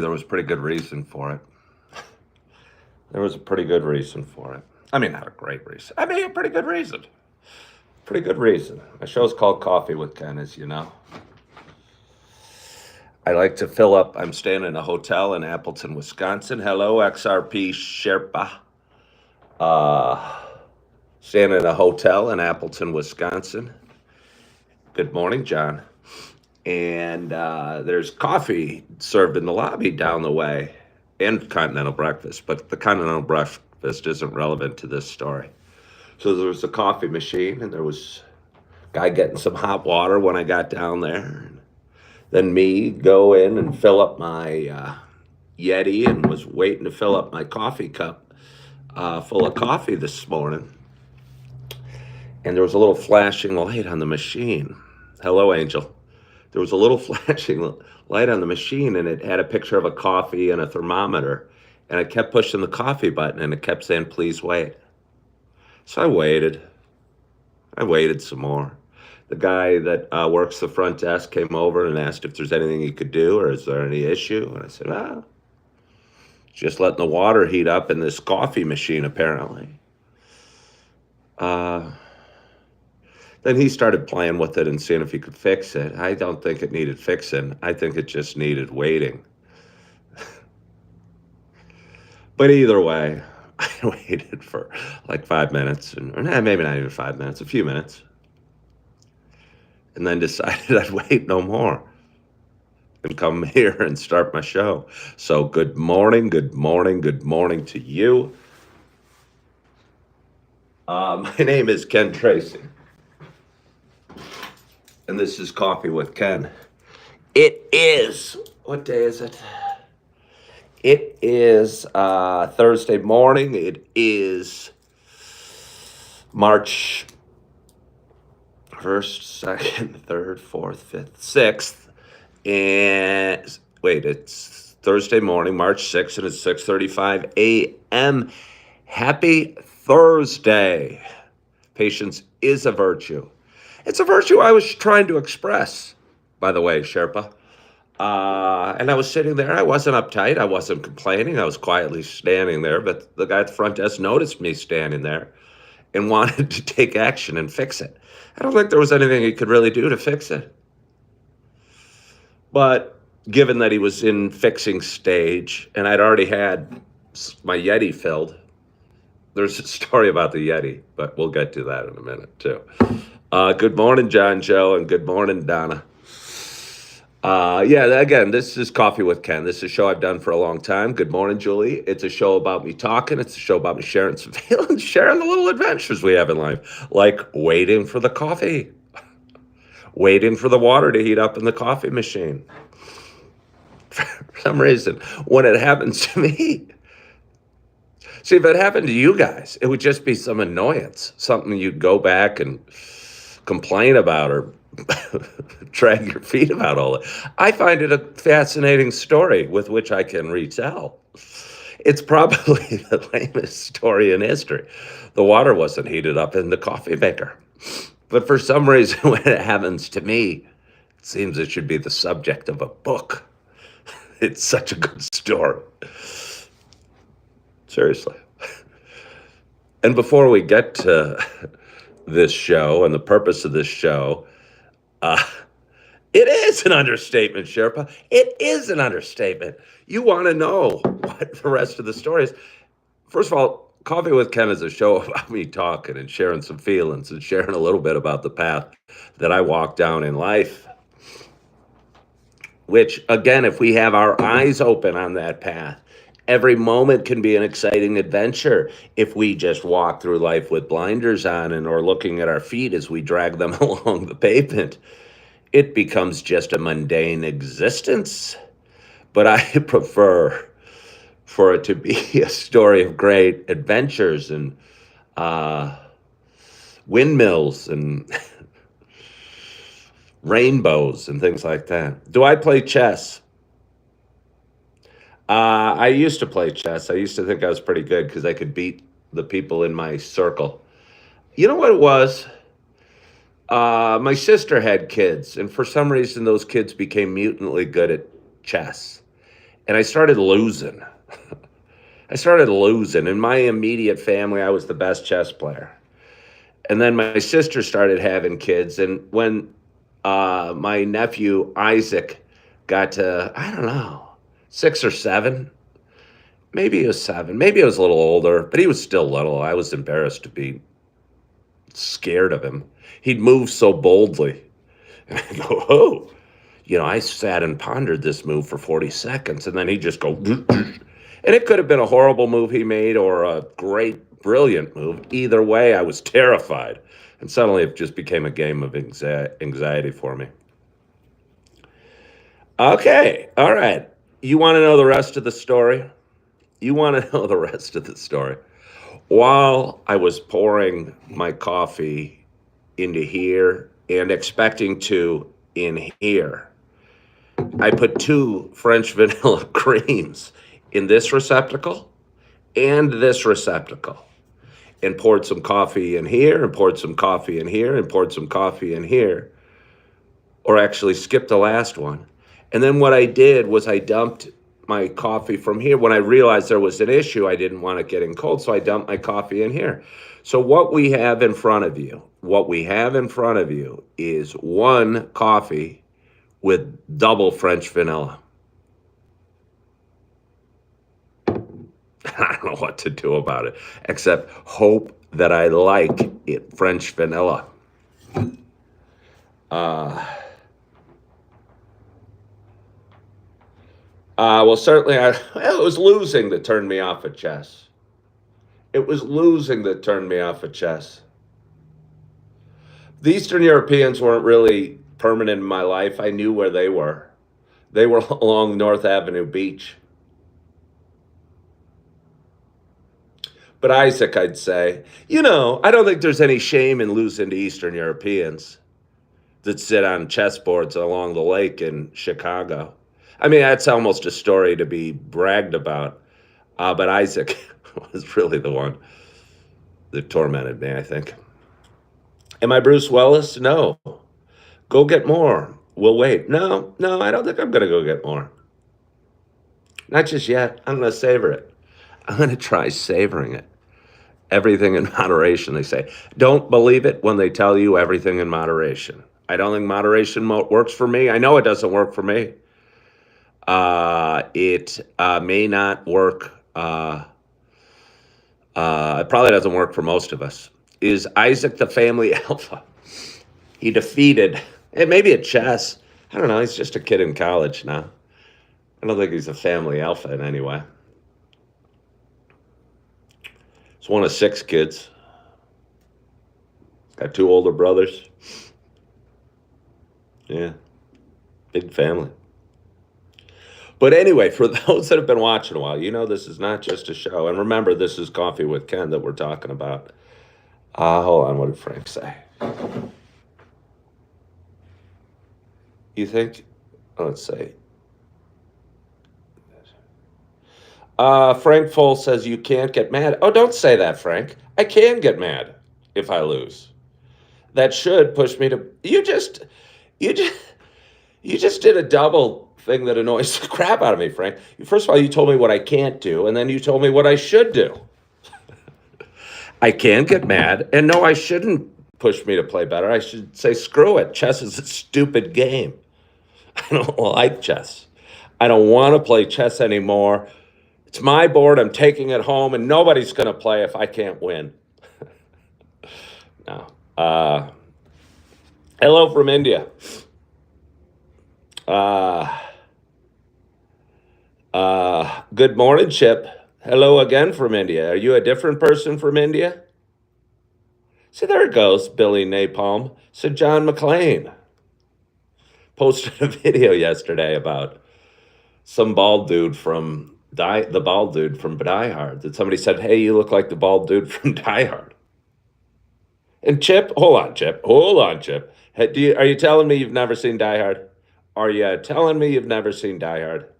There was a pretty good reason for it. There was a pretty good reason for it. I mean, not a great reason. I mean, a pretty good reason. Pretty good reason. My show's called Coffee with Ken, as you know. I like to fill up. I'm staying in a hotel in Appleton, Wisconsin. Hello, XRP Sherpa. Staying in a hotel in Appleton, Wisconsin. Good morning, John. And there's coffee served in the lobby down the way and continental breakfast, but the continental breakfast isn't relevant to this story. So there was a coffee machine, and there was a guy getting some hot water when I got down there. Then me go in and fill up my Yeti, and was waiting to fill up my coffee cup full of coffee this morning. And there was a little flashing light on the machine. Hello, Angel. There was a little flashing light on the machine, and it had a picture of a coffee and a thermometer. And I kept pushing the coffee button, and it kept saying, "Please wait." So I waited. I waited some more. The guy that works the front desk came over and asked if there's anything he could do, or is there any issue? And I said, just letting the water heat up in this coffee machine, apparently. Then he started playing with it and seeing if he could fix it. I don't think it needed fixing. I think it just needed waiting. But either way, I waited for like 5 minutes, or maybe not even 5 minutes, a few minutes. And then decided I'd wait no more and come here and start my show. So good morning to you. My name is Ken Tracy, and this is Coffee with Ken. It is, what day is it? It is Thursday morning. It is March 1st, 2nd, 3rd, 4th, 5th, 6th. And wait, it's Thursday morning, March 6th, and it's 6:35 a.m. Happy Thursday. Patience is a virtue. It's a virtue I was trying to express, by the way, Sherpa. And I was sitting there. I wasn't uptight. I wasn't complaining. I was quietly standing there. But the guy at the front desk noticed me standing there and wanted to take action and fix it. I don't think there was anything he could really do to fix it. But given that he was in fixing stage and I'd already had my Yeti filled, there's a story about the Yeti, but we'll get to that in a minute too. Good morning, John Joe, and good morning, Donna. Again, this is Coffee with Ken. This is a show I've done for a long time. Good morning, Julie. It's a show about me talking. It's a show about me sharing some feelings, sharing the little adventures we have in life, like waiting for the coffee, waiting for the water to heat up in the coffee machine. For some reason, when it happens to me, see, if it happened to you guys, it would just be some annoyance, something you'd go back and complain about or drag your feet about all that. I find it a fascinating story with which I can retell. It's probably the lamest story in history. The water wasn't heated up in the coffee maker. But for some reason, when it happens to me, it seems it should be the subject of a book. It's such a good story. Seriously. And before we get to this show and the purpose of this show, it is an understatement, Sherpa. It is an understatement. You want to know what the rest of the story is. First of all, Coffee with Ken is a show about me talking and sharing some feelings and sharing a little bit about the path that I walk down in life. Which, again, if we have our eyes open on that path, every moment can be an exciting adventure. If we just walk through life with blinders on and or looking at our feet as we drag them along the pavement, it becomes just a mundane existence. But I prefer for it to be a story of great adventures and windmills and rainbows and things like that. Do I play chess? I used to play chess. I used to think I was pretty good because I could beat the people in my circle. You know what it was? My sister had kids, and for some reason, those kids became mutantly good at chess. and I started losing. I started losing. In my immediate family, I was the best chess player. And then my sister started having kids. And when my nephew Isaac got to, I don't know, 6 or 7, maybe he was 7, maybe he was a little older, but he was still little. I was embarrassed to be scared of him. He'd move so boldly. And I go, oh, I sat and pondered this move for 40 seconds, and then he'd just go, and it could have been a horrible move he made or a great, brilliant move. Either way, I was terrified. And suddenly it just became a game of anxiety for me. Okay, all right. You want to know the rest of the story? You want to know the rest of the story? While I was pouring my coffee into here and expecting to in here, I put 2 French vanilla creams in this receptacle and this receptacle, and poured some coffee in here and poured some coffee in here and poured some coffee in here, or actually skipped the last one. And then what I did was I dumped my coffee from here. When I realized there was an issue, I didn't want it getting cold, so I dumped my coffee in here. So what we have in front of you is 1 coffee with double French vanilla. I don't know what to do about it, except hope that I like it French vanilla. Well, certainly, it was losing that turned me off at chess. It was losing that turned me off at chess. The Eastern Europeans weren't really permanent in my life. I knew where they were. They were along North Avenue Beach. But Isaac, I'd say, I don't think there's any shame in losing to Eastern Europeans that sit on chessboards along the lake in Chicago. I mean, that's almost a story to be bragged about. But Isaac was really the one that tormented me, I think. Am I Bruce Willis? No. Go get more. We'll wait. No, I don't think I'm going to go get more. Not just yet. I'm going to savor it. I'm going to try savoring it. Everything in moderation, they say. Don't believe it when they tell you everything in moderation. I don't think moderation works for me. I know it doesn't work for me. It may not work. It probably doesn't work for most of us. Is Isaac the family alpha? He defeated, and maybe at chess. I don't know. He's just a kid in college now. I don't think he's a family alpha in any way. He's one of 6 kids. Got 2 older brothers. Yeah, big family. But anyway, for those that have been watching a while, this is not just a show. And remember, this is Coffee with Ken that we're talking about. Hold on, what did Frank say? You think? Let's see. Frank Foll says you can't get mad. Oh, don't say that, Frank. I can get mad if I lose. That should push me to. You just did a double thing that annoys the crap out of me, Frank. First of all, you told me what I can't do, and then you told me what I should do. I can get mad, and no, I shouldn't push me to play better. I should say, screw it. Chess is a stupid game. I don't like chess. I don't want to play chess anymore. It's my board. I'm taking it home, and nobody's going to play if I can't win. No. Hello from India. Good morning, Chip. Hello again from India. Are you a different person from India? See, there it goes, Billy Napalm. So John McClane posted a video yesterday about some bald dude from the bald dude from Die Hard. That somebody said, "Hey, you look like the bald dude from Die Hard." And Chip, hold on, Chip. Hey, are you telling me you've never seen Die Hard? Are you telling me you've never seen Die Hard?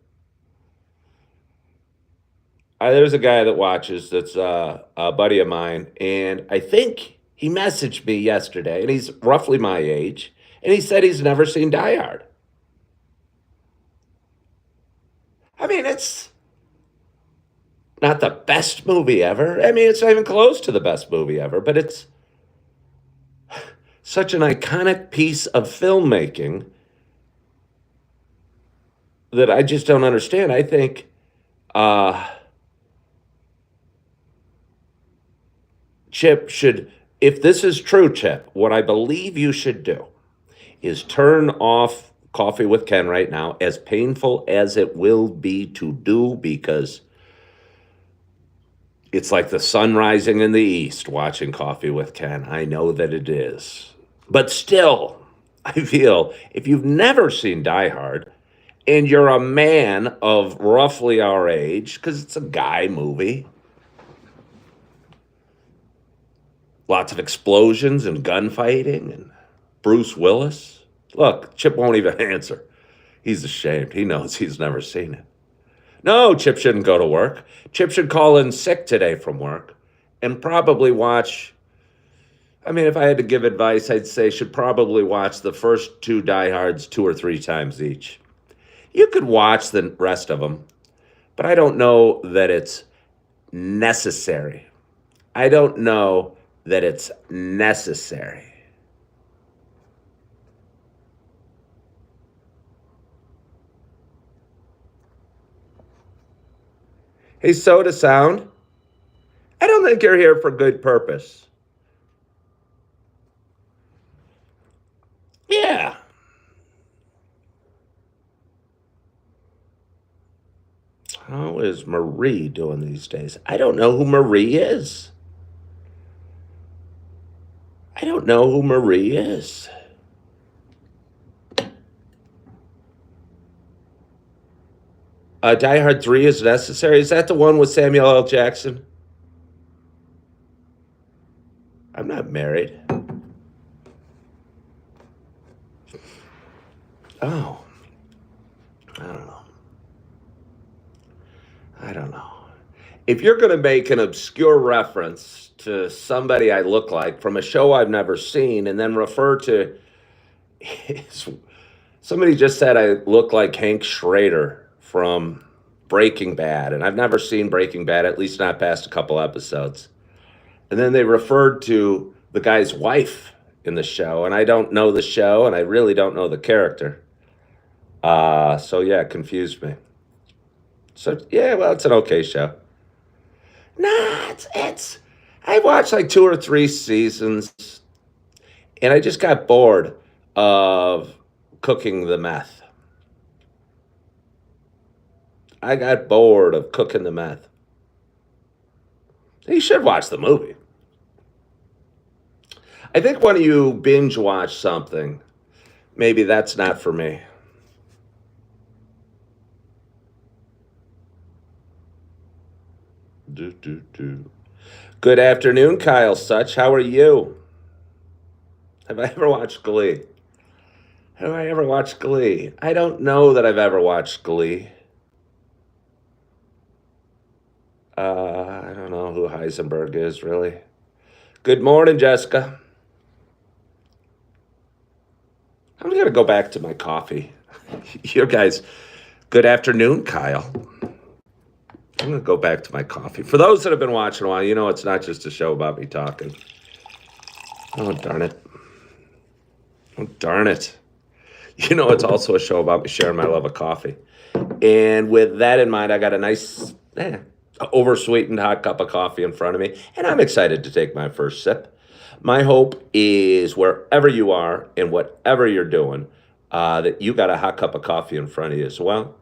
There's a guy that watches that's a buddy of mine, and I think he messaged me yesterday, and he's roughly my age, and he said he's never seen Die Hard. I mean, it's not the best movie ever. I mean, it's not even close to the best movie ever, but it's such an iconic piece of filmmaking that I just don't understand. I think Chip should, if this is true, Chip, what I believe you should do is turn off Coffee with Ken right now, as painful as it will be to do, because it's like the sun rising in the east watching Coffee with Ken. I know that it is. But still, I feel if you've never seen Die Hard and you're a man of roughly our age, because it's a guy movie, lots of explosions and gunfighting and Bruce Willis. Look, Chip won't even answer. He's ashamed. He knows he's never seen it. No, Chip shouldn't go to work. Chip should call in sick today from work and probably watch. I mean, if I had to give advice, I'd say should probably watch the first two Die Hards 2 or 3 times each. You could watch the rest of them, but I don't know that it's necessary. I don't know that it's necessary. Hey, Soda Sound, I don't think you're here for good purpose. Yeah. How is Marie doing these days? I don't know who Marie is. I don't know who Marie is. Die Hard 3 is necessary. Is that the one with Samuel L. Jackson? I'm not married. Oh. I don't know. I don't know. If you're going to make an obscure reference to somebody I look like from a show I've never seen and then refer to somebody just said I look like Hank Schrader from Breaking Bad, and I've never seen Breaking Bad, at least not past a couple episodes. And then they referred to the guy's wife in the show, and I don't know the show, and I really don't know the character. So yeah, it confused me. So yeah, well, it's an okay show. Nah, it's I watched like 2 or 3 seasons, and I just got bored of cooking the meth. I got bored of cooking the meth. You should watch the movie. I think when you binge watch something, maybe that's not for me. Good afternoon, Kyle Such. How are you? Have I ever watched Glee? Have I ever watched Glee? I don't know that I've ever watched Glee. I don't know who Heisenberg is, really. Good morning, Jessica. I'm going to go back to my coffee. You guys, good afternoon, Kyle. I'm going to go back to my coffee. For those that have been watching a while, you know it's not just a show about me talking. Oh, darn it. Oh, darn it. You know, it's also a show about me sharing my love of coffee. And with that in mind, I got a nice, oversweetened hot cup of coffee in front of me, and I'm excited to take my first sip. My hope is wherever you are and whatever you're doing, that you got a hot cup of coffee in front of you as well.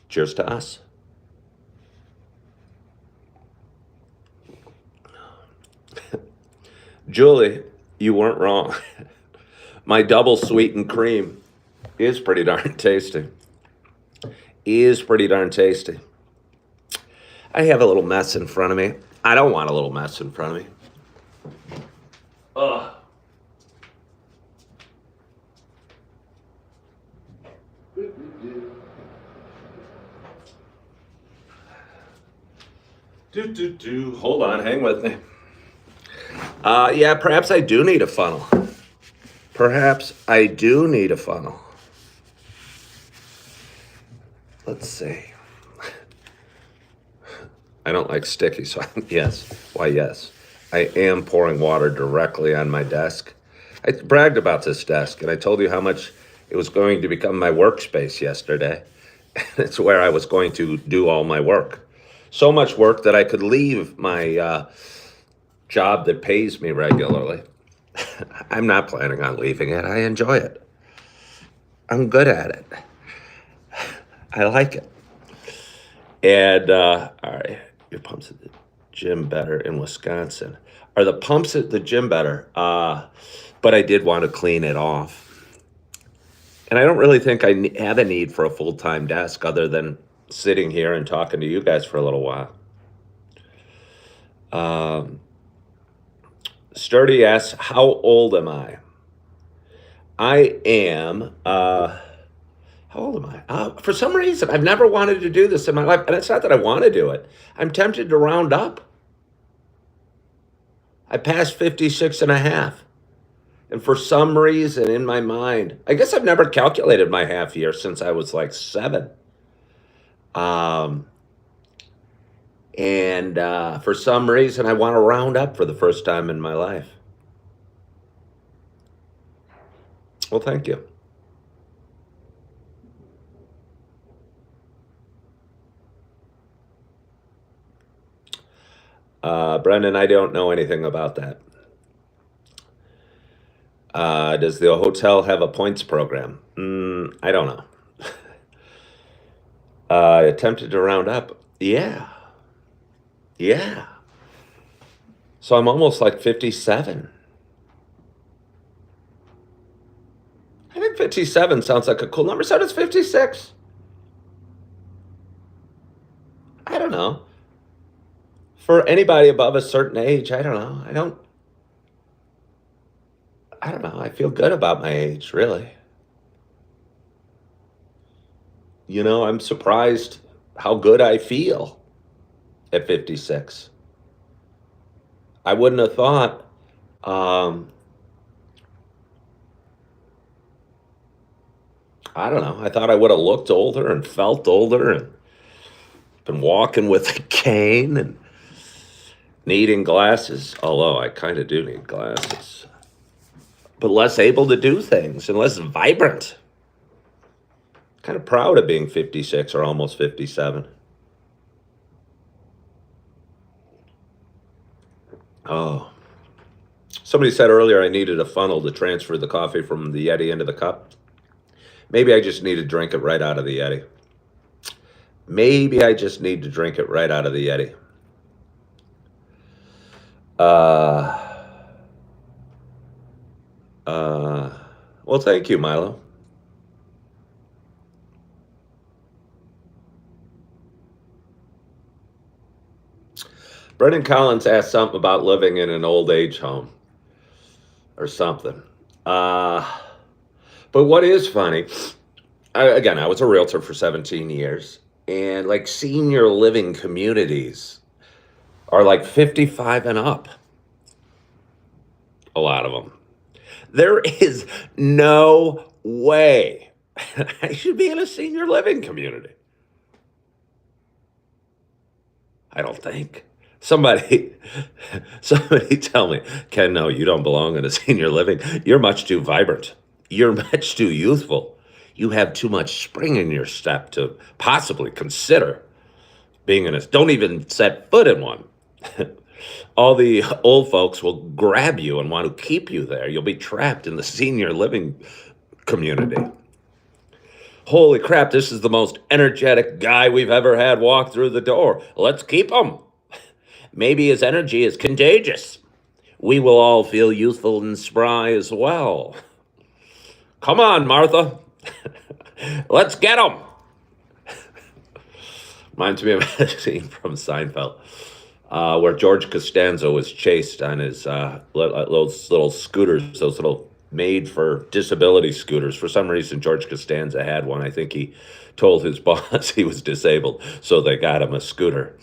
Cheers to us. Julie, you weren't wrong. My double sweetened cream is pretty darn tasty. I have a little mess in front of me. I don't want a little mess in front of me. Ugh. Hold on, hang with me. Yeah, perhaps I do need a funnel. Let's see. I don't like sticky, so yes. Why, yes. I am pouring water directly on my desk. I bragged about this desk, and I told you how much it was going to become my workspace yesterday. It's where I was going to do all my work. So much work that I could leave my job that pays me regularly. I'm not planning on leaving it. I enjoy it. I'm good at it. I like it. And all right, your pumps at the gym better in Wisconsin. Are the pumps at the gym better? But I did want to clean it off. And I don't really think I have a need for a full-time desk other than sitting here and talking to you guys for a little while. Sturdy asks, how old am I? I am, how old am I? For some reason, I've never wanted to do this in my life. And it's not that I want to do it. I'm tempted to round up. I passed 56 and a half. And for some reason in my mind, I guess I've never calculated my half year since I was like 7. And for some reason, I want to round up for the first time in my life. Well, thank you. Brendan, I don't know anything about that. Does the hotel have a points program? I don't know. Attempted to round up. Yeah. Yeah. So I'm almost like 57. I think 57 sounds like a cool number. So does 56. I don't know. For anybody above a certain age, I don't know. I don't know. I feel good about my age, really. I'm surprised how good I feel at 56. I wouldn't have thought. I don't know. I thought I would have looked older and felt older and been walking with a cane and needing glasses. Although I kind of do need glasses. But less able to do things and less vibrant. Kind of proud of being 56 or almost 57. Oh. Somebody said earlier I needed a funnel to transfer the coffee from the Yeti into the cup. Maybe I just need to drink it right out of the Yeti. Maybe I just need to drink it right out of the Yeti. Well, thank you, Milo. Brendan Collins asked something about living in an old age home or something. But what is funny, I was a realtor for 17 years, and like senior living communities are like 55 and up. A lot of them. There is no way I should be in a senior living community. I don't think. Somebody tell me, Ken, no, you don't belong in a senior living. You're much too vibrant. You're much too youthful. You have too much spring in your step to possibly consider being in a, don't even set foot in one. All the old folks will grab you and want to keep you there. You'll be trapped in the senior living community. Holy crap, this is the most energetic guy we've ever had walk through the door. Let's keep him. Maybe his energy is contagious. We will all feel youthful and spry as well. Come on, Martha. Let's get him. Reminds me of a scene from Seinfeld where George Costanza was chased on his those little scooters, those little made for disability scooters. For some reason, George Costanza had one. I think he told his boss he was disabled, so they got him a scooter.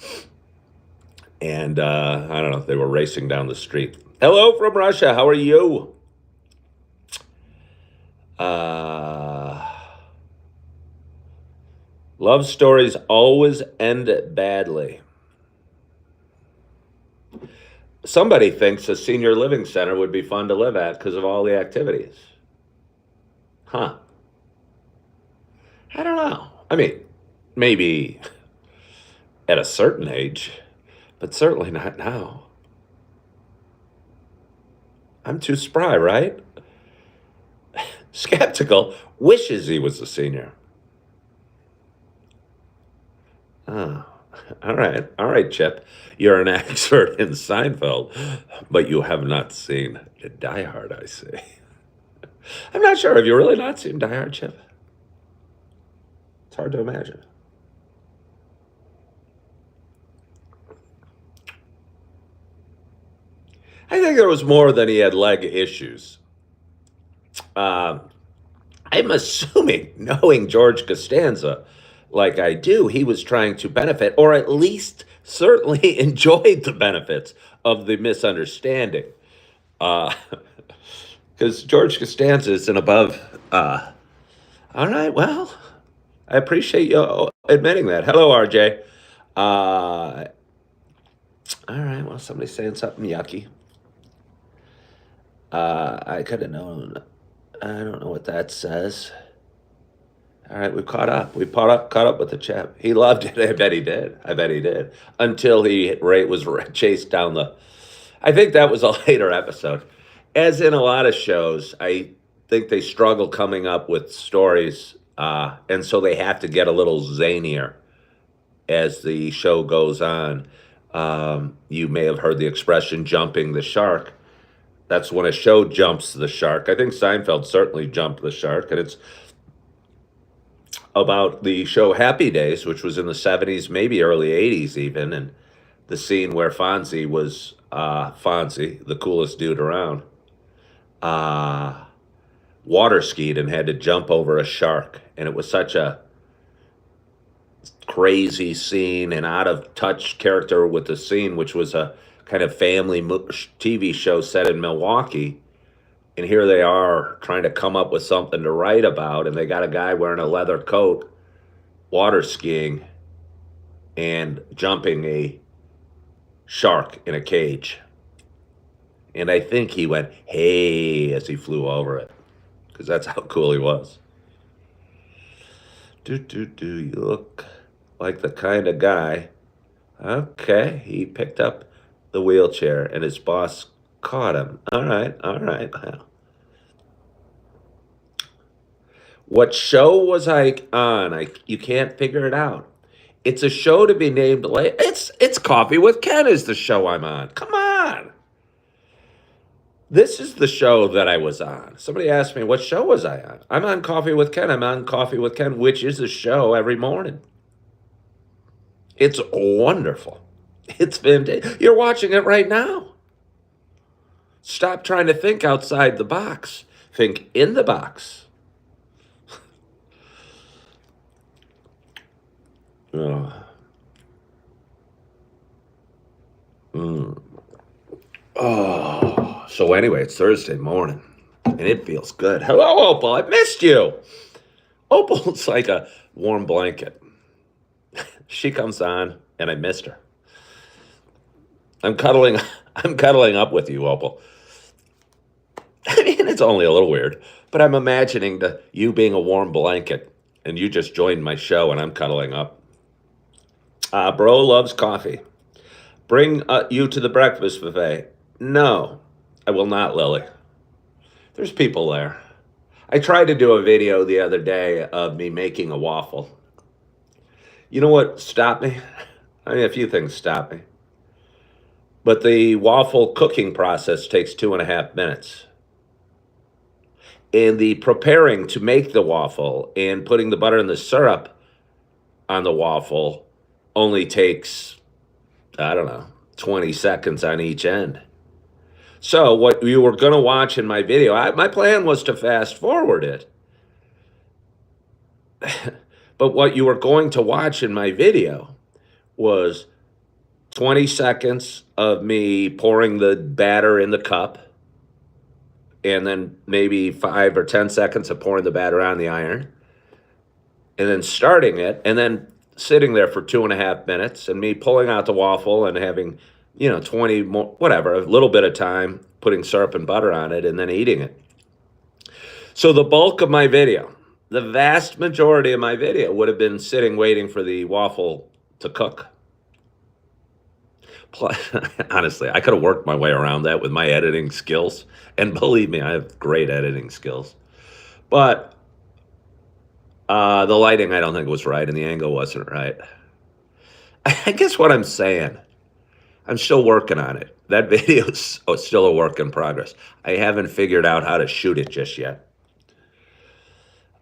And I don't know, they were racing down the street. Hello from Russia. How are you? Love stories always end badly. Somebody thinks a senior living center would be fun to live at because of all the activities. Huh. I don't know. I mean, maybe at a certain age, but certainly not now. I'm too spry, right? Skeptical wishes he was a senior. Oh, all right, Chip. You're an expert in Seinfeld, but you have not seen Die Hard, I see. I'm not sure. Have you really not seen Die Hard, Chip? It's hard to imagine. I think there was more than he had leg issues. Uh, I'm assuming, knowing George Costanza like I do, he was trying to benefit, or at least certainly enjoyed the benefits of the misunderstanding. Because George Costanza is an above. All right, well, I appreciate you admitting that. Hello, RJ. All right, well, somebody's saying something yucky. I could have known. I don't know what that says. All right, we caught up. Caught up with the chap. He loved it. I bet he did. I bet he did. Until he was chased down the. I think that was a later episode. As in a lot of shows, I think they struggle coming up with stories, and so they have to get a little zanier as the show goes on. You may have heard the expression "jumping the shark." That's when a show jumps the shark. I think Seinfeld certainly jumped the shark, and it's about the show Happy Days, which was in the 70s, maybe early 80s even, and the scene where Fonzie was Fonzie, the coolest dude around, water skied and had to jump over a shark. And it was such a crazy scene and out of touch character with the scene, which was a kind of family TV show set in Milwaukee. And here they are trying to come up with something to write about, and they got a guy wearing a leather coat, water skiing, and jumping a shark in a cage. And I think he went, hey, as he flew over it, because that's how cool he was. You look like the kind of guy. Okay, he picked up the wheelchair, and his boss caught him. All right. Well, what show was I on? You can't figure it out. It's a show to be named late. It's Coffee with Ken is the show I'm on. Come on. This is the show that I was on. Somebody asked me, what show was I on? I'm on Coffee with Ken. I'm on Coffee with Ken, which is a show every morning. It's wonderful. It's fantastic. You're watching it right now. Stop trying to think outside the box. Think in the box. Oh. Oh. So anyway, it's Thursday morning, and it feels good. Hello, Opal. I missed you. Opal's like a warm blanket. She comes on, and I missed her. I'm cuddling up with you, Opal. I mean, it's only a little weird, but I'm imagining you being a warm blanket, and you just joined my show, and I'm cuddling up. Bro loves coffee. Bring you to the breakfast buffet. No, I will not, Lily. There's people there. I tried to do a video the other day of me making a waffle. You know what stopped me? I mean, a few things stopped me. But the waffle cooking process takes 2.5 minutes. And the preparing to make the waffle and putting the butter and the syrup on the waffle only takes, 20 seconds on each end. So what you were going to watch in my video, my plan was to fast forward it. But what you were going to watch in my video was 20 seconds of me pouring the batter in the cup, and then maybe 5 or 10 seconds of pouring the batter on the iron, and then starting it, and then sitting there for 2.5 minutes, and me pulling out the waffle and having 20 more, whatever, a little bit of time putting syrup and butter on it and then eating it. So the bulk of my video, the vast majority of my video would have been sitting waiting for the waffle to cook. Plus, honestly, I could have worked my way around that with my editing skills. And believe me, I have great editing skills. But the lighting, I don't think was right, and the angle wasn't right. I guess what I'm saying, I'm still working on it. That video is still a work in progress. I haven't figured out how to shoot it just yet.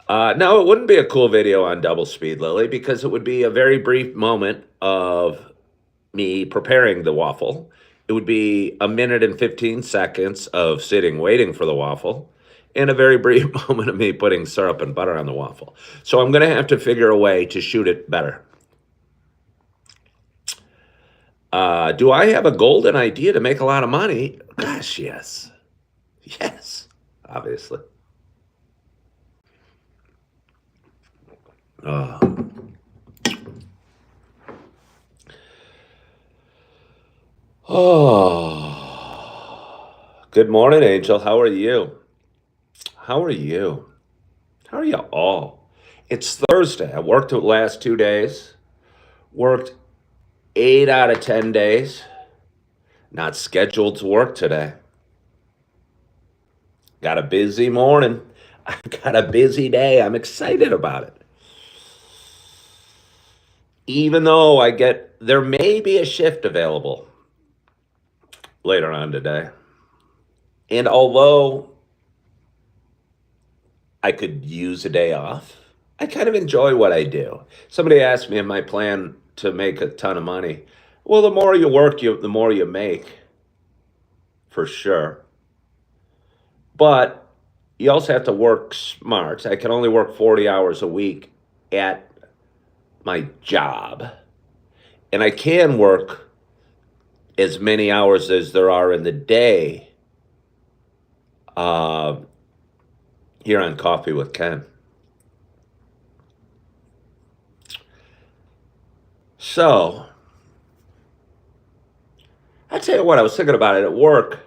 No, it wouldn't be a cool video on double speed, Lily, because it would be a very brief moment of me preparing the waffle. It would be a minute and 15 seconds of sitting waiting for the waffle, and a very brief moment of me putting syrup and butter on the waffle. So I'm going to have to figure a way to shoot it better. Do I have a golden idea to make a lot of money? Gosh, yes. Yes, obviously. Oh, good morning, Angel. How are you? How are you? How are you all? It's Thursday. I worked the last 2 days. Worked 8 out of 10 days. Not scheduled to work today. Got a busy morning. I got a busy day. I'm excited about it. Even though there may be a shift available later on today. And although I could use a day off, I kind of enjoy what I do. Somebody asked me if my plan to make a ton of money. Well, the more you work, the more you make, for sure. But you also have to work smart. I can only work 40 hours a week at my job. And I can work as many hours as there are in the day here on Coffee with Ken. So, I tell you what, I was thinking about it at work.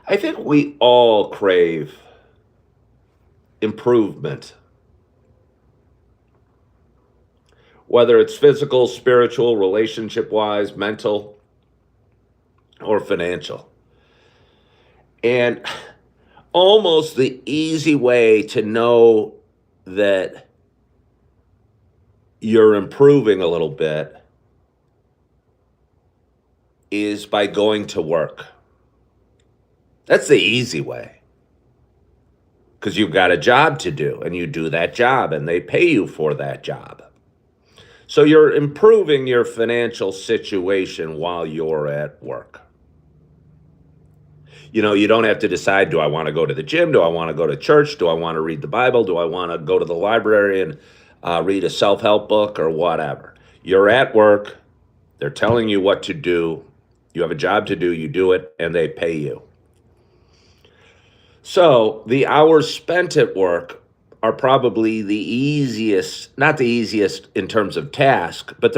I think we all crave improvement. Whether it's physical, spiritual, relationship-wise, mental, or financial. And almost the easy way to know that you're improving a little bit is by going to work. That's the easy way. Because you've got a job to do, and you do that job, and they pay you for that job. So you're improving your financial situation while you're at work. You don't have to decide, do I want to go to the gym? Do I want to go to church? Do I want to read the Bible? Do I want to go to the library and read a self-help book or whatever? You're at work. They're telling you what to do. You have a job to do. You do it, and they pay you. So the hours spent at work are probably the easiest, not the easiest in terms of task, but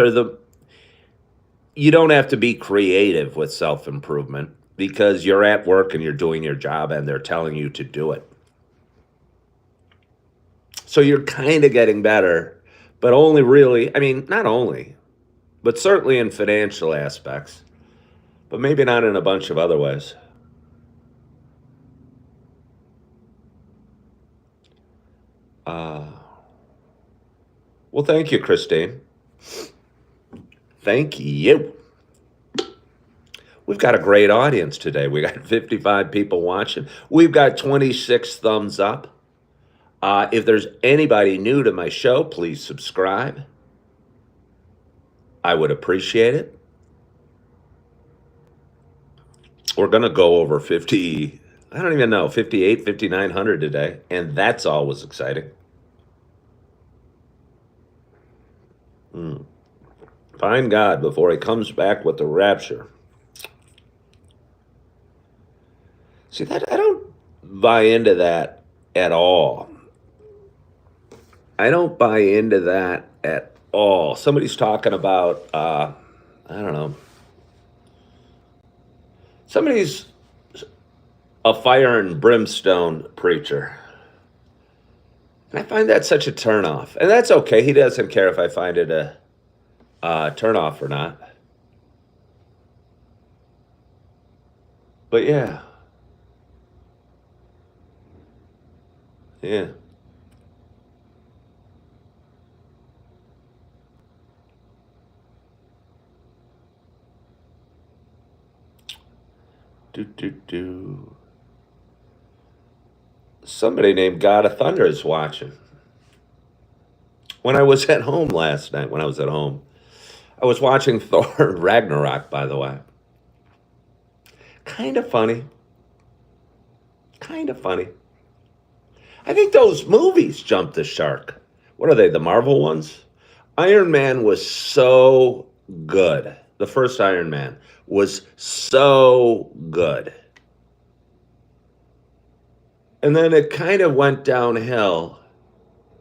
you don't have to be creative with self-improvement because you're at work and you're doing your job and they're telling you to do it. So you're kind of getting better, but only really, not only, but certainly in financial aspects, but maybe not in a bunch of other ways. Well, thank you, Christine. Thank you. We've got a great audience today. We got 55 people watching. We've got 26 thumbs up. If there's anybody new to my show, please subscribe. I would appreciate it. We're going to go over 58, 5,900 today, and that's always exciting. Find God before he comes back with the rapture. See, that I don't buy into that at all. I don't buy into that at Oh, somebody's talking about, I don't know, somebody's a fire and brimstone preacher. And I find that such a turnoff. And that's okay. He doesn't care if I find it a turnoff or not. But yeah, yeah. Do, do, do. Somebody named God of Thunder is watching. When I was at home last night, I was watching Thor Ragnarok, by the way. Kind of funny. Kind of funny. I think those movies jumped the shark. What are they, the Marvel ones? Iron Man was so good. The first Iron Man was so good. And then it kind of went downhill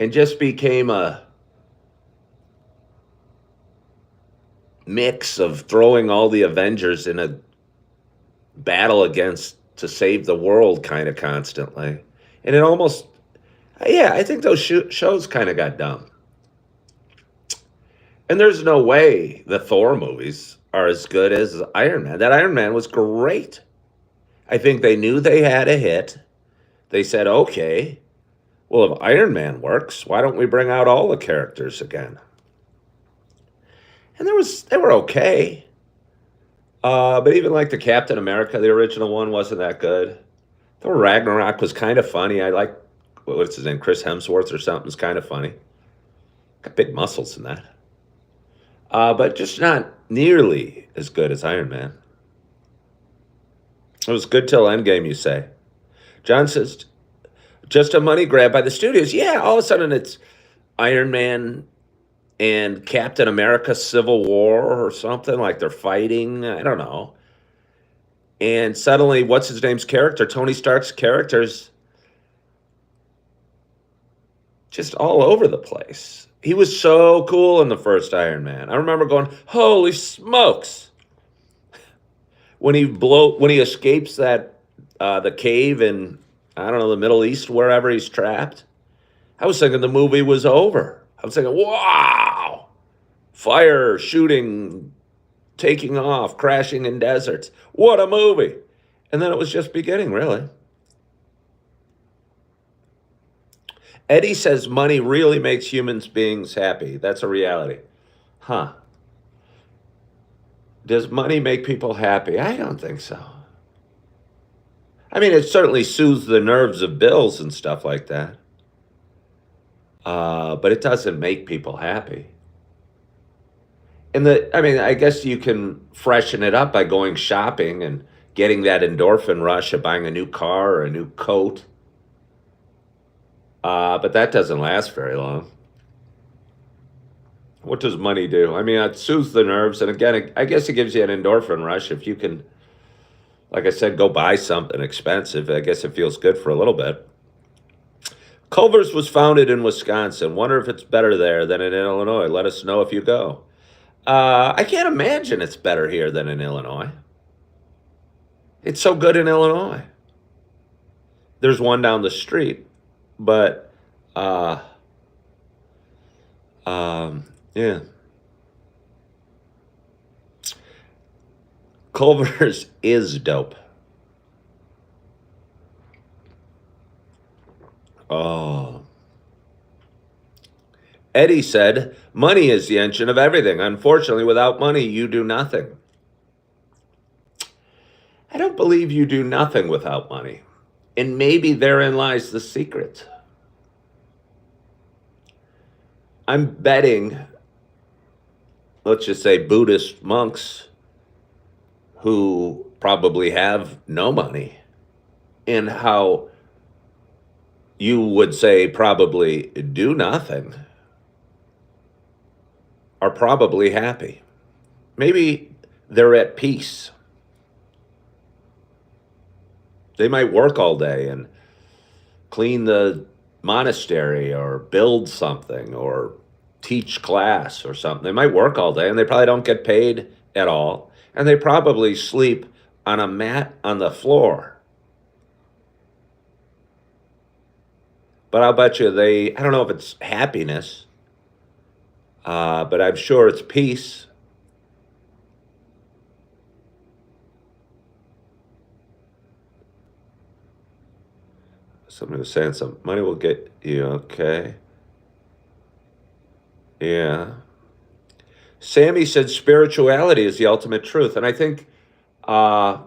and just became a mix of throwing all the Avengers in a battle against to save the world kind of constantly. And it almost, yeah, I think those shows kind of got dumb. And there's no way the Thor movies are as good as Iron Man. That Iron Man was great. I think they knew they had a hit. They said, okay, well, if Iron Man works, why don't we bring out all the characters again? And they were okay. But even like the Captain America, the original one, wasn't that good. Thor Ragnarok was kind of funny. I like, what's his name, Chris Hemsworth or something. It's kind of funny. Got big muscles in that. But just not nearly as good as Iron Man. It was good till Endgame, you say. John says, just a money grab by the studios. Yeah, all of a sudden it's Iron Man and Captain America Civil War or something, like they're fighting. I don't know. And suddenly, what's his name's character? Tony Stark's character's just all over the place. He was so cool in the first Iron Man. I remember going, holy smokes. When he escapes that the cave in, I don't know, the Middle East, wherever he's trapped, I was thinking the movie was over. I was thinking, wow, fire, shooting, taking off, crashing in deserts. What a movie. And then it was just beginning, really. Eddie says money really makes human beings happy. That's a reality. Huh. Does money make people happy? I don't think so. I mean, it certainly soothes the nerves of bills and stuff like that. But it doesn't make people happy. And I mean, I guess you can freshen it up by going shopping and getting that endorphin rush of buying a new car or a new coat. But that doesn't last very long. What does money do? I mean, it soothes the nerves. And again, I guess it gives you an endorphin rush. If you can, like I said, go buy something expensive, I guess it feels good for a little bit. Culver's was founded in Wisconsin. Wonder if it's better there than in Illinois. Let us know if you go. I can't imagine it's better here than in Illinois. It's so good in Illinois. There's one down the street, but yeah. Culver's is dope. Oh. Eddie said, money is the engine of everything. Unfortunately, without money, you do nothing. I don't believe you do nothing without money. And maybe therein lies the secret. I'm betting, let's just say, Buddhist monks who probably have no money, and how you would say probably do nothing, are probably happy. Maybe they're at peace. They might work all day and clean the monastery or build something or teach class or something. They might work all day and they probably don't get paid at all. And they probably sleep on a mat on the floor. But I'll bet you I don't know if it's happiness, but I'm sure it's peace. Somebody was saying something. Money will get you, okay. Yeah. Sammy said spirituality is the ultimate truth. And I think I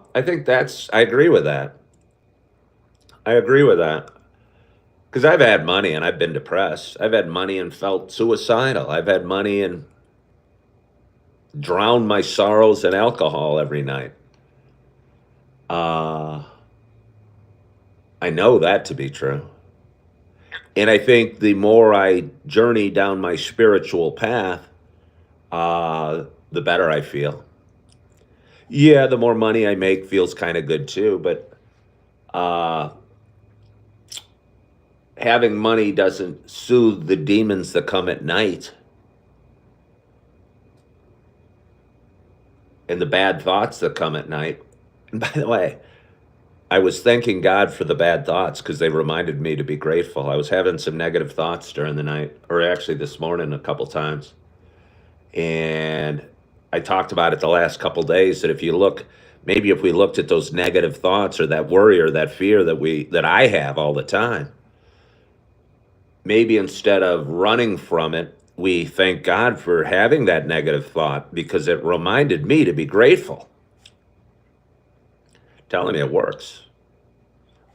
agree with that. I agree with that. Because I've had money and I've been depressed. I've had money and felt suicidal. I've had money and drowned my sorrows in alcohol every night. I know that to be true. And I think the more I journey down my spiritual path, the better I feel. Yeah, the more money I make feels kind of good too, but having money doesn't soothe the demons that come at night and the bad thoughts that come at night. And by the way, I was thanking God for the bad thoughts because they reminded me to be grateful. I was having some negative thoughts during the night, or actually this morning a couple times. And I talked about it the last couple days that if you look, maybe if we looked at those negative thoughts or that worry or that fear that I have all the time, maybe instead of running from it, we thank God for having that negative thought because it reminded me to be grateful. Telling you it works.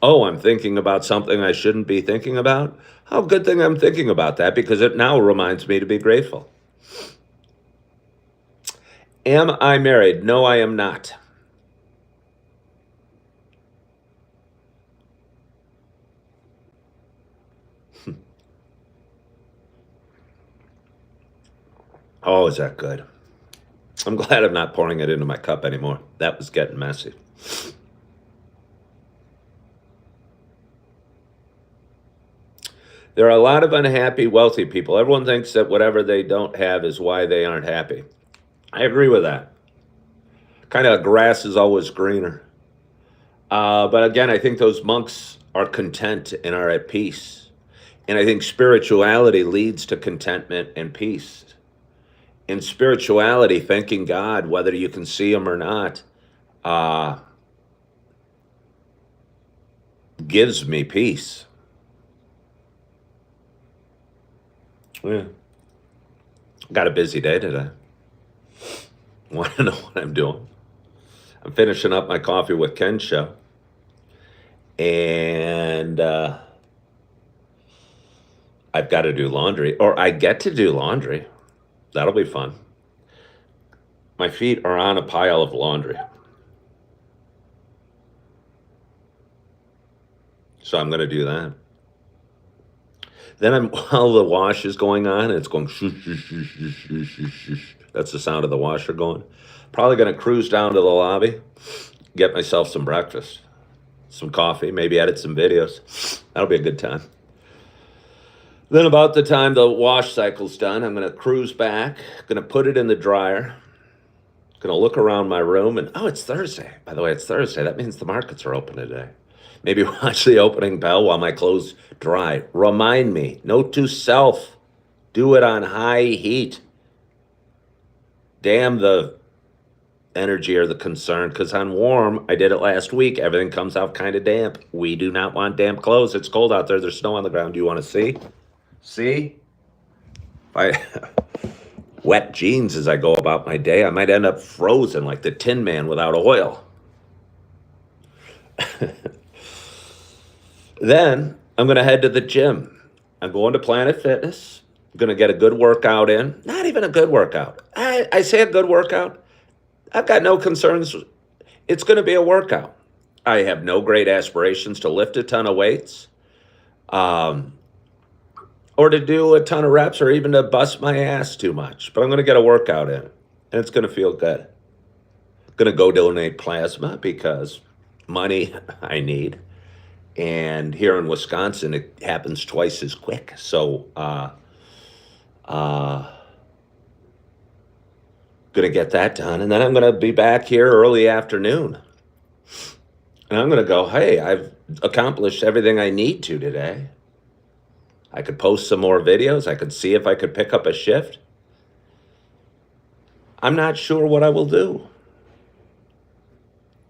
Oh, I'm thinking about something I shouldn't be thinking about. Oh, good thing I'm thinking about that because it now reminds me to be grateful. Am I married? No, I am not. Oh, is that good? I'm glad I'm not pouring it into my cup anymore. That was getting messy. There are a lot of unhappy, wealthy people. Everyone thinks that whatever they don't have is why they aren't happy. I agree with that. Kind of grass is always greener. But again, I think those monks are content and are at peace. And I think spirituality leads to contentment and peace. In spirituality, thanking God, whether you can see Him or not, gives me peace. Yeah. Got a busy day today. Want to know what I'm doing? I'm finishing up my coffee with Ken's show. And I've got to do laundry, or I get to do laundry. That'll be fun. My feet are on a pile of laundry. So I'm going to do that. Then while the wash is going on, it's going shoosh, shoosh, shoosh, shoosh, shoosh, shoosh, shoosh. That's the sound of the washer going. Probably going to cruise down to the lobby, get myself some breakfast, some coffee, maybe edit some videos. That'll be a good time. Then about the time the wash cycle's done, I'm going to cruise back, going to put it in the dryer, going to look around my room, and oh, it's Thursday. By the way, it's Thursday. That means the markets are open today. Maybe watch the opening bell while my clothes dry. Remind me, note to self, do it on high heat. Damn the energy or the concern, because on warm, I did it last week, everything comes out kind of damp. We do not want damp clothes. It's cold out there. There's snow on the ground. Do you want to see? See? If I wet jeans as I go about my day, I might end up frozen like the Tin Man without oil. Then I'm going to head to the gym. I'm going to Planet Fitness. I'm going to get a good workout in. Not even a good workout. I say a good workout. I've got no concerns. It's going to be a workout. I have no great aspirations to lift a ton of weights, or to do a ton of reps, or even to bust my ass too much. But I'm going to get a workout in, and it's going to feel good. I'm going to go donate plasma because money I need. And here in Wisconsin, it happens twice as quick. So Uh, gonna get that done, and then I'm gonna be back here early afternoon, and I'm gonna go. Hey, I've accomplished everything I need to today. I could post some more videos. I could see if I could pick up a shift. I'm not sure what I will do.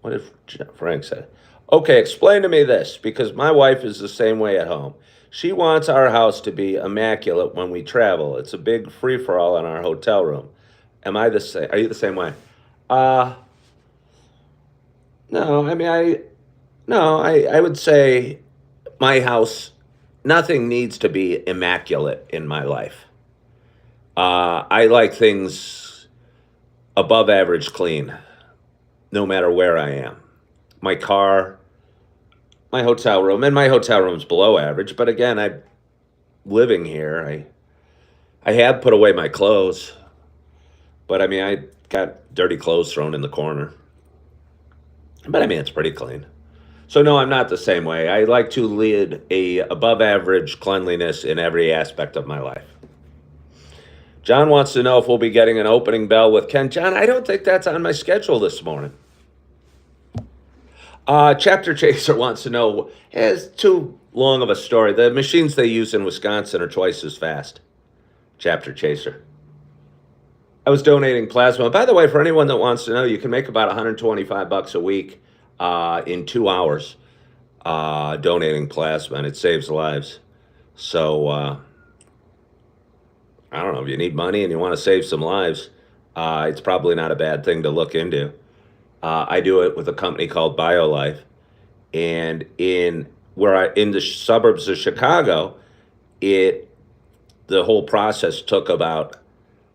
What did Frank say? Okay, explain to me this, because my wife is the same way at home. She wants our house to be immaculate when we travel. It's a big free for all in our hotel room. Am I the same? Are you the same way? Uh, no, I mean, I would say my house, nothing needs to be immaculate in my life. I like things above average clean, no matter where I am. My car, my hotel room, and my hotel room's below average. But again, I'm living here. I have put away my clothes, but I mean, I got dirty clothes thrown in the corner. But I mean, it's pretty clean. So no, I'm not the same way. I like to lead a above average cleanliness in every aspect of my life. John wants to know if we'll be getting an opening bell with Ken. John, I don't think that's on my schedule this morning. Chapter Chaser wants to know, it's too long of a story. The machines they use in Wisconsin are twice as fast. Chapter Chaser. I was donating plasma. By the way, for anyone that wants to know, you can make about $125 a week in 2 hours donating plasma, and it saves lives. So I don't know, if you need money and you want to save some lives, it's probably not a bad thing to look into. I do it with a company called BioLife, and in the suburbs of Chicago, the whole process took about,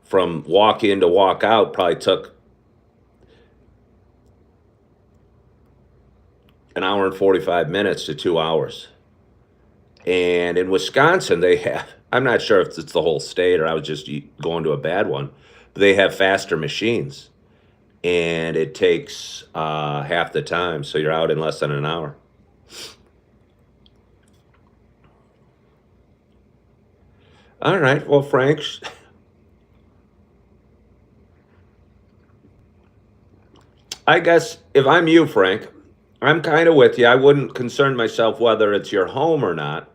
from walk in to walk out, probably took an hour and 45 minutes to 2 hours. And in Wisconsin, they have, I'm not sure if it's the whole state or I was just going to a bad one, but they have faster machines. And it takes half the time, so you're out in less than an hour. All right, well, Frank, I guess if I'm you, Frank, I'm kind of with you. I wouldn't concern myself whether it's your home or not.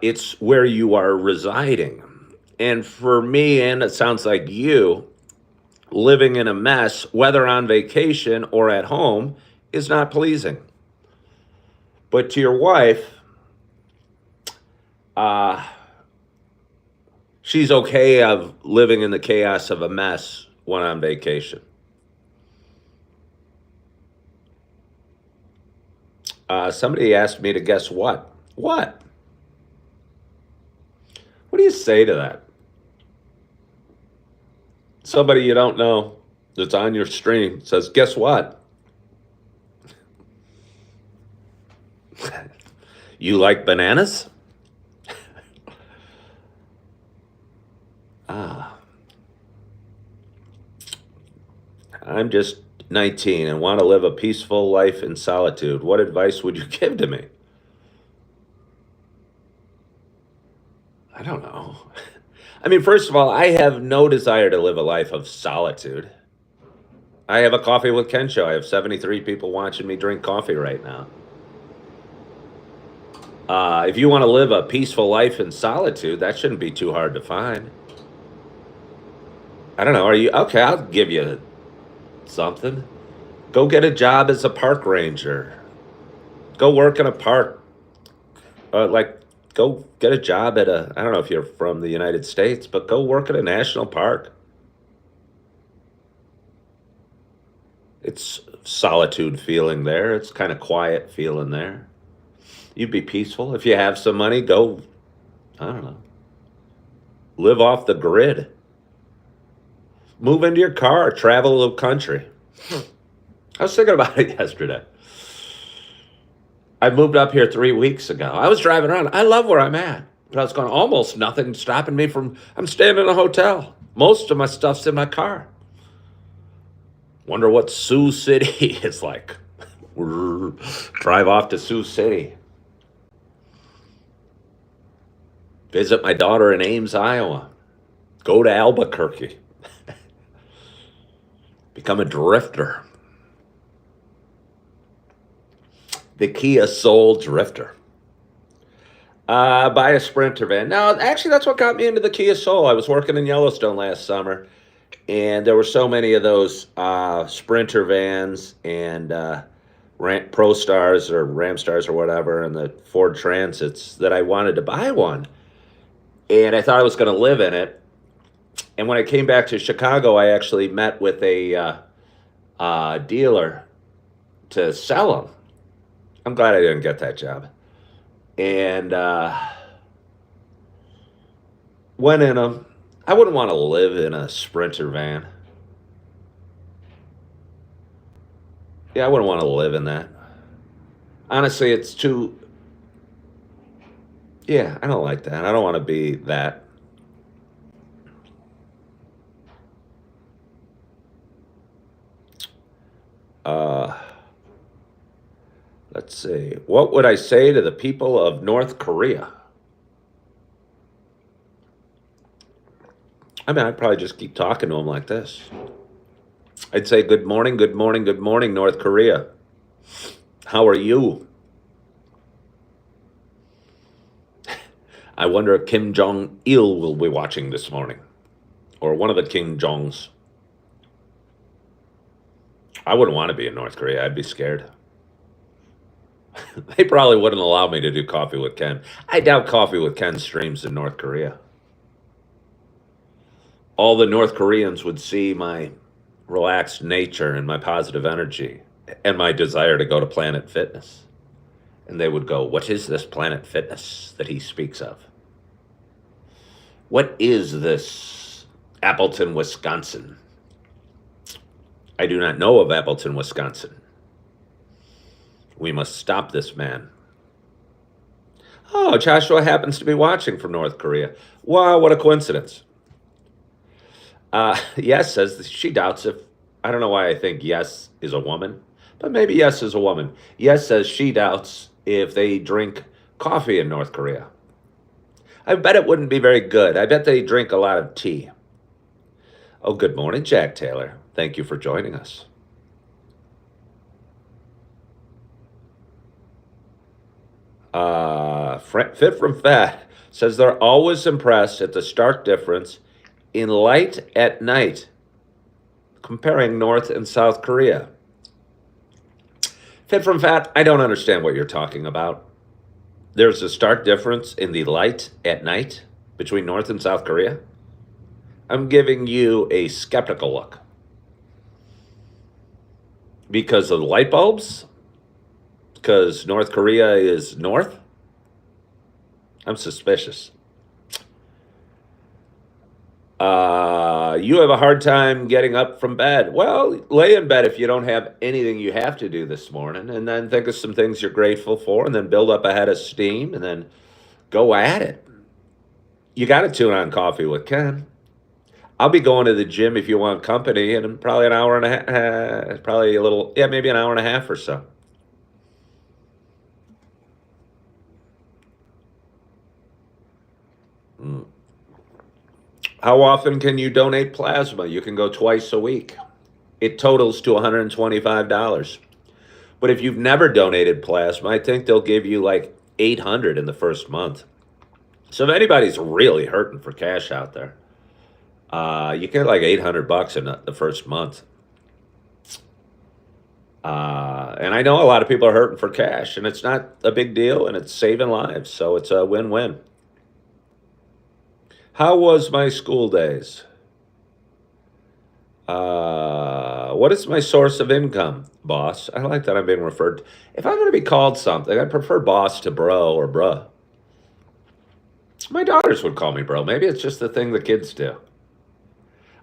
It's where you are residing. And for me, and it sounds like you, living in a mess, whether on vacation or at home, is not pleasing. But to your wife, she's okay of living in the chaos of a mess when on vacation. Somebody asked me to guess what? What? What do you say to that? Somebody you don't know that's on your stream says, guess what? You like bananas? Ah, I'm just 19 and want to live a peaceful life in solitude. What advice would you give to me? I don't know. I mean, first of all, I have no desire to live a life of solitude. I have a Coffee with Ken show. I have 73 people watching me drink coffee right now. If you want to live a peaceful life in solitude, that shouldn't be too hard to find. I don't know. Are you okay? I'll give you something. Go get a job as a park ranger. Go work in a park. Like, go get a job at I don't know if you're from the United States, but go work at a national park. It's solitude feeling there. It's kind of quiet feeling there. You'd be peaceful. If you have some money, go, I don't know, live off the grid. Move into your car, travel the country. I was thinking about it yesterday. I moved up here 3 weeks ago. I was driving around. I love where I'm at. But I was going, almost nothing stopping me from, I'm staying in a hotel. Most of my stuff's in my car. Wonder what Sioux City is like. Drive off to Sioux City. Visit my daughter in Ames, Iowa. Go to Albuquerque. Become a drifter. The Kia Soul Drifter. Buy a Sprinter van. Now, actually, that's what got me into the Kia Soul. I was working in Yellowstone last summer, and there were so many of those Sprinter vans and Pro Stars or Ram Stars or whatever, and the Ford Transits that I wanted to buy one. And I thought I was going to live in it. And when I came back to Chicago, I actually met with a dealer to sell them. I'm glad I didn't get that job. And went in them. I wouldn't want to live in a Sprinter van. Yeah, I wouldn't want to live in that. Honestly, it's too. Yeah, I don't like that. I don't want to be that. Let's see. What would I say to the people of North Korea? I mean, I'd probably just keep talking to them like this. I'd say, good morning, good morning, good morning, North Korea. How are you? I wonder if Kim Jong-il will be watching this morning. Or one of the Kim Jongs. I wouldn't want to be in North Korea. I'd be scared. They probably wouldn't allow me to do Coffee with Ken. I doubt Coffee with Ken streams in North Korea. All the North Koreans would see my relaxed nature and my positive energy and my desire to go to Planet Fitness. And they would go, what is this Planet Fitness that he speaks of? What is this Appleton, Wisconsin? I do not know of Appleton, Wisconsin. We must stop this man. Oh, Joshua happens to be watching from North Korea. Wow, what a coincidence. Yes says she doubts if, I don't know why I think yes is a woman, but maybe yes is a woman. Yes says she doubts if they drink coffee in North Korea. I bet it wouldn't be very good. I bet they drink a lot of tea. Oh, good morning, Jack Taylor. Thank you for joining us. Fit from Fat says they're always impressed at the stark difference in light at night comparing North and South Korea. Fit from Fat, I don't understand what you're talking about. There's a stark difference in the light at night between North and South Korea. I'm giving you a skeptical look. Because of the light bulbs? Because North Korea is north? I'm suspicious. You have a hard time getting up from bed. Well, lay in bed if you don't have anything you have to do this morning, and then think of some things you're grateful for, and then build up a head of steam, and then go at it. You got to tune on Coffee with Ken. I'll be going to the gym if you want company, and probably an hour and a half, probably a little, yeah, maybe an hour and a half or so. How often can you donate plasma? You can go twice a week. It totals to $125. But if you've never donated plasma, I think they'll give you like $800 in the first month. So if anybody's really hurting for cash out there, you get like $800 in the first month. And I know a lot of people are hurting for cash, and it's not a big deal, and it's saving lives. So it's a win-win. How was my school days? What is my source of income, boss? I like that I'm being referred to. If I'm going to be called something, I prefer boss to bro or bruh. My daughters would call me bro. Maybe it's just the thing the kids do.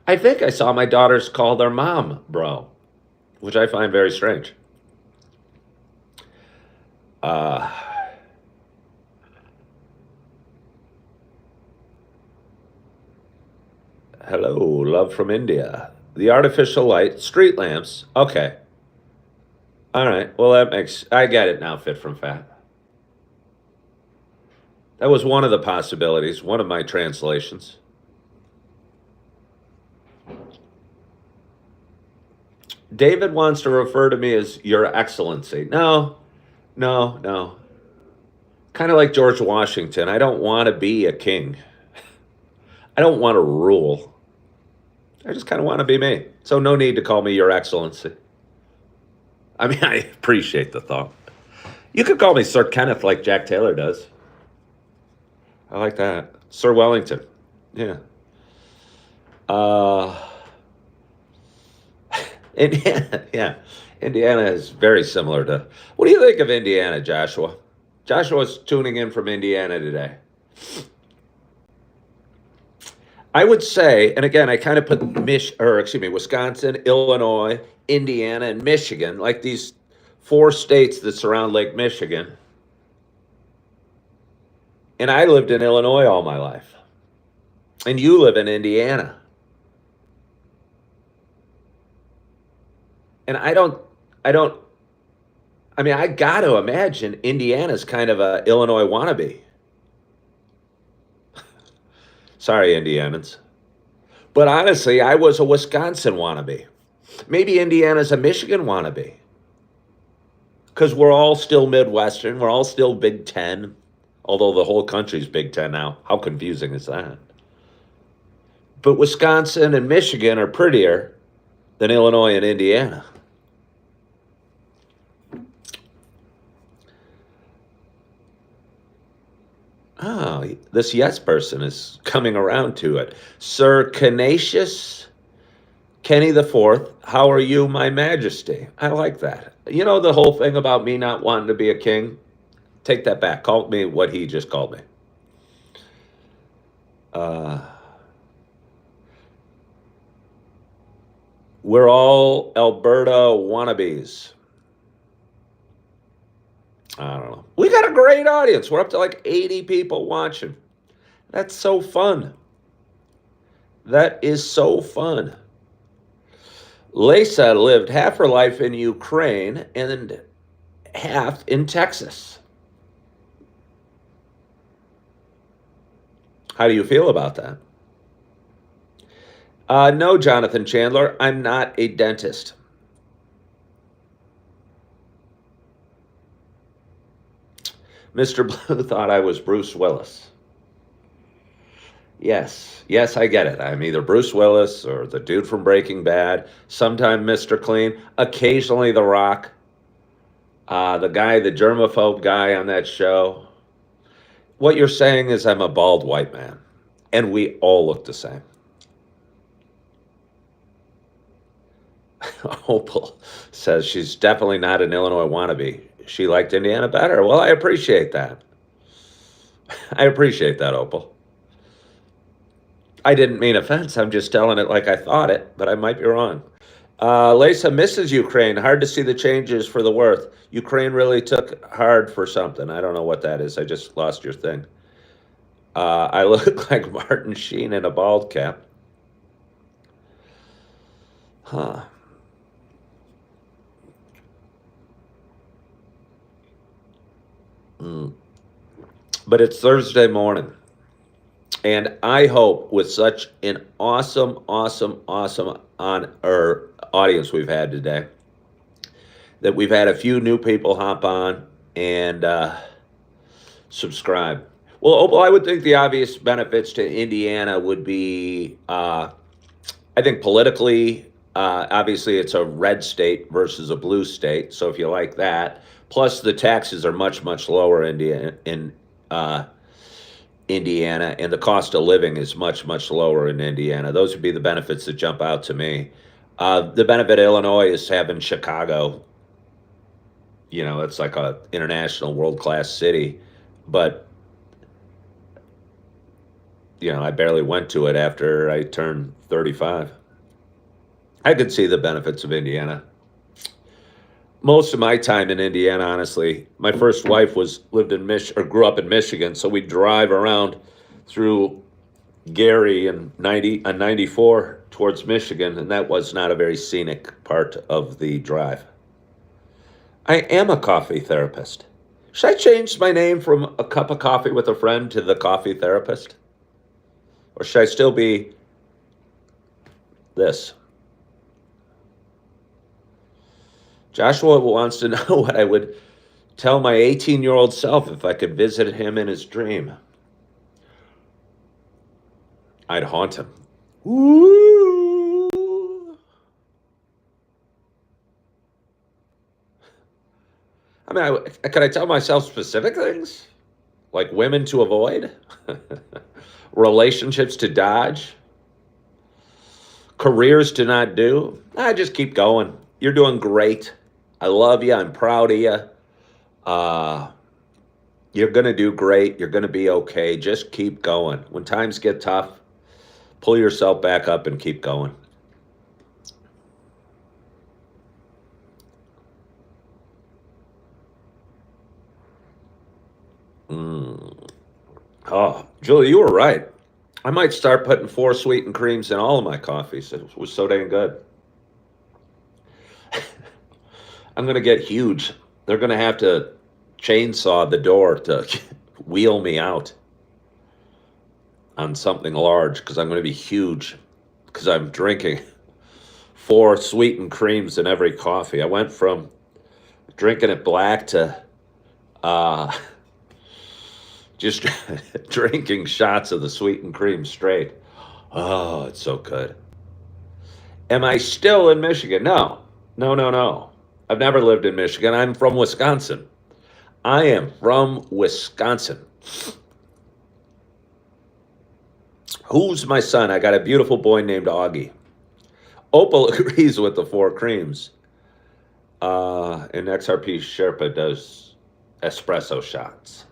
I think I saw my daughters call their mom bro, which I find very strange. Hello, love from India. The artificial light, street lamps. Okay. All right. Well, I get it now, Fit from Fat. That was one of the possibilities, one of my translations. David wants to refer to me as Your Excellency. No, no, no. Kind of like George Washington. I don't want to be a king. I don't want to rule. I just kind of want to be me. So no need to call me Your Excellency. I mean, I appreciate the thought. You could call me Sir Kenneth like Jack Taylor does. I like that. Sir Wellington. Yeah. Indiana, yeah. Indiana is very similar to. What do you think of Indiana, Joshua? Joshua's tuning in from Indiana today. I would say, and again, I kind of put Wisconsin, Illinois, Indiana, and Michigan, like these 4 states that surround Lake Michigan. And I lived in Illinois all my life. And you live in Indiana. And I got to imagine Indiana's kind of a Illinois wannabe. Sorry, Indianans. But honestly, I was a Wisconsin wannabe. Maybe Indiana's a Michigan wannabe. Because we're all still Midwestern. We're all still Big Ten. Although the whole country's Big Ten now. How confusing is that? But Wisconsin and Michigan are prettier than Illinois and Indiana. Oh, this yes person is coming around to it. Sir Canisius Kenny the Fourth, how are you, my majesty? I like that. You know the whole thing about me not wanting to be a king? Take that back. Call me what he just called me. We're all Alberta wannabes. I don't know. We got a great audience. We're up to like 80 people watching. That's so fun. That is so fun. Lisa lived half her life in Ukraine and half in Texas. How do you feel about that? No, Jonathan Chandler, I'm not a dentist. Mr. Blue thought I was Bruce Willis. Yes, I get it. I'm either Bruce Willis or the dude from Breaking Bad, sometime Mr. Clean, occasionally The Rock, the germaphobe guy on that show. What you're saying is I'm a bald white man, and we all look the same. Opal says she's definitely not an Illinois wannabe. She liked Indiana better. Well, I appreciate that. I appreciate that, Opal. I didn't mean offense. I'm just telling it like I thought it, but I might be wrong. Lisa misses Ukraine. Hard to see the changes for the worth. Ukraine really took hard for something. I don't know what that is. I just lost your thing. I look like Martin Sheen in a bald cap. Huh. But it's Thursday morning. And I hope with such an awesome audience we've had today, that we've had a few new people hop on and subscribe. Well, Opal, I would think the obvious benefits to Indiana would be, I think politically, obviously it's a red state versus a blue state. So if you like that, plus the taxes are much lower in Indiana, and the cost of living is much lower in Indiana. Those would be the benefits that jump out to me. The benefit of Illinois is having Chicago. You know, it's like a international world-class city, but you know, I barely went to it after I turned 35. I could see the benefits of Indiana. Most of my time in Indiana, honestly, my first wife grew up in Michigan, so we'd drive around through Gary and 94 towards Michigan, and that was not a very scenic part of the drive. I am a coffee therapist. Should I change my name from a cup of coffee with a friend to the coffee therapist? Or should I still be this? Joshua wants to know what I would tell my 18-year-old self if I could visit him in his dream. I'd haunt him. Ooh. I mean, could I tell myself specific things? Like women to avoid? Relationships to dodge? Careers to not do? I just keep going. You're doing great. I love you. I'm proud of you. You're going to do great. You're going to be okay. Just keep going. When times get tough, pull yourself back up and keep going. Oh, Julie, you were right. I might start putting 4 sweetened creams in all of my coffees. It was so dang good. I'm going to get huge. They're going to have to chainsaw the door to wheel me out on something large because I'm going to be huge because I'm drinking 4 sweetened creams in every coffee. I went from drinking it black to just drinking shots of the sweetened cream straight. Oh, it's so good. Am I still in Michigan? No. I've never lived in Michigan. I'm from Wisconsin. I am from Wisconsin. Who's my son? I got a beautiful boy named Augie. Opal agrees with the 4 creams. And XRP Sherpa does espresso shots.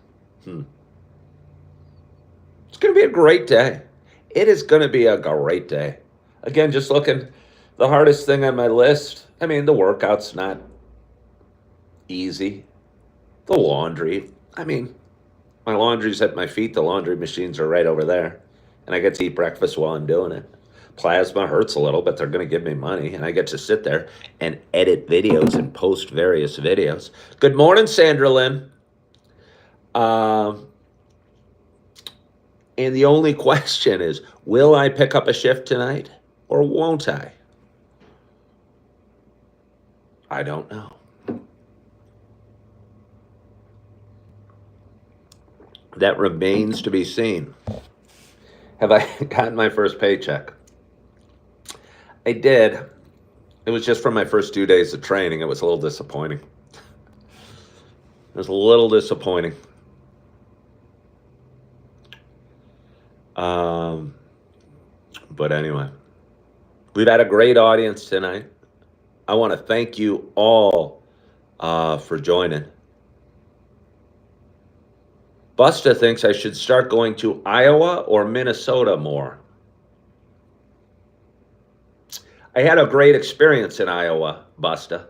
It's going to be a great day. It is going to be a great day. Again, just looking, the hardest thing on my list, I mean, the workout's not easy. The laundry, I mean, my laundry's at my feet. The laundry machines are right over there. And I get to eat breakfast while I'm doing it. Plasma hurts a little, but they're going to give me money. And I get to sit there and edit videos and post various videos. Good morning, Sandra Lynn. And the only question is, will I pick up a shift tonight or won't I? I don't know. That remains to be seen. Have I gotten my first paycheck? I did. It was just from my first 2 days of training. It was a little disappointing. But anyway, we've had a great audience tonight. I want to thank you all for joining. Busta thinks I should start going to Iowa or Minnesota more. I had a great experience in Iowa, Busta.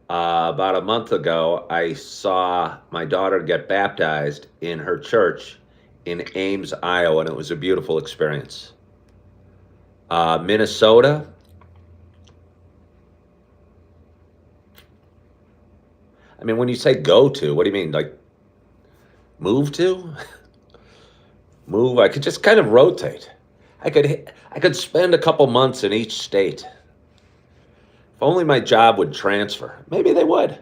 About a month ago, I saw my daughter get baptized in her church in Ames, Iowa, and it was a beautiful experience. Minnesota. I mean, when you say go to, what do you mean? Like move to? Move? I could just kind of rotate. I could spend a couple months in each state. If only my job would transfer. Maybe they would.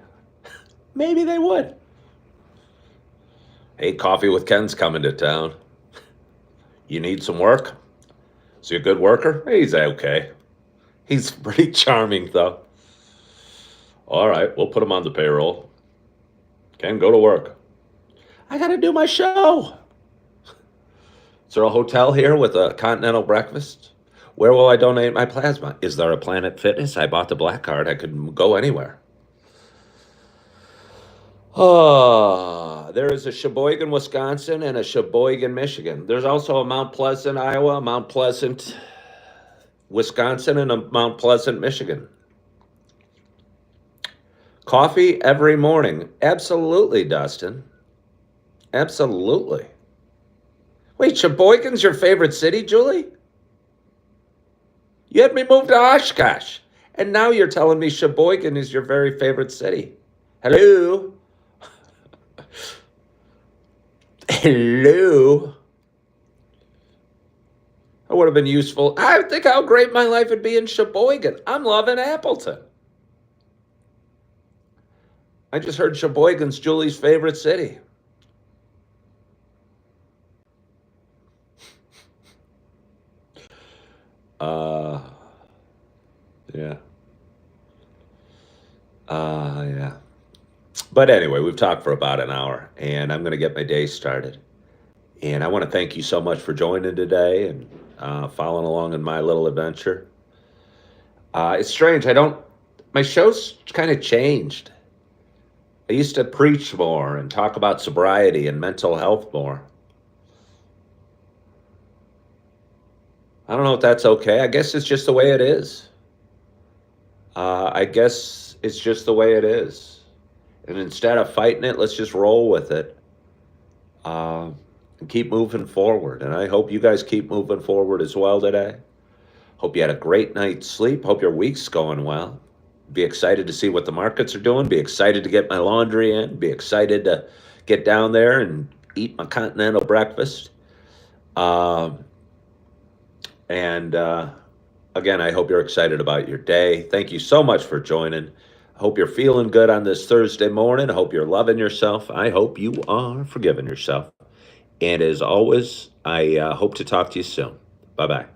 Maybe they would. Hey, Coffee with Ken's coming to town. You need some work? Is he a good worker? He's okay. He's pretty charming, though. All right, we'll put him on the payroll. Ken, go to work. I got to do my show. Is there a hotel here with a continental breakfast? Where will I donate my plasma? Is there a Planet Fitness? I bought the black card. I could go anywhere. There is a Sheboygan, Wisconsin, and a Sheboygan, Michigan. There's also a Mount Pleasant, Iowa, Mount Pleasant, Wisconsin, and a Mount Pleasant, Michigan. Coffee every morning. Absolutely, Dustin. Absolutely. Wait, Sheboygan's your favorite city, Julie? You had me move to Oshkosh, and now you're telling me Sheboygan is your very favorite city. Hello? Hello. I would have been useful. I think how great my life would be in Sheboygan. I'm loving Appleton. I just heard Sheboygan's Julie's favorite city. Uh, yeah. Yeah. But anyway, we've talked for about an hour, and I'm going to get my day started. And I want to thank you so much for joining today and following along in my little adventure. It's strange. My show's kind of changed. I used to preach more and talk about sobriety and mental health more. I don't know if that's okay. I guess it's just the way it is. I guess it's just the way it is. And instead of fighting it, let's just roll with it and keep moving forward. And I hope you guys keep moving forward as well today. Hope you had a great night's sleep. Hope your week's going well. Be excited to see what the markets are doing. Be excited to get my laundry in. Be excited to get down there and eat my continental breakfast. And again, I hope you're excited about your day. Thank you so much for joining. I hope you're feeling good on this Thursday morning. I hope you're loving yourself. I hope you are forgiving yourself. And as always, I hope to talk to you soon. Bye-bye.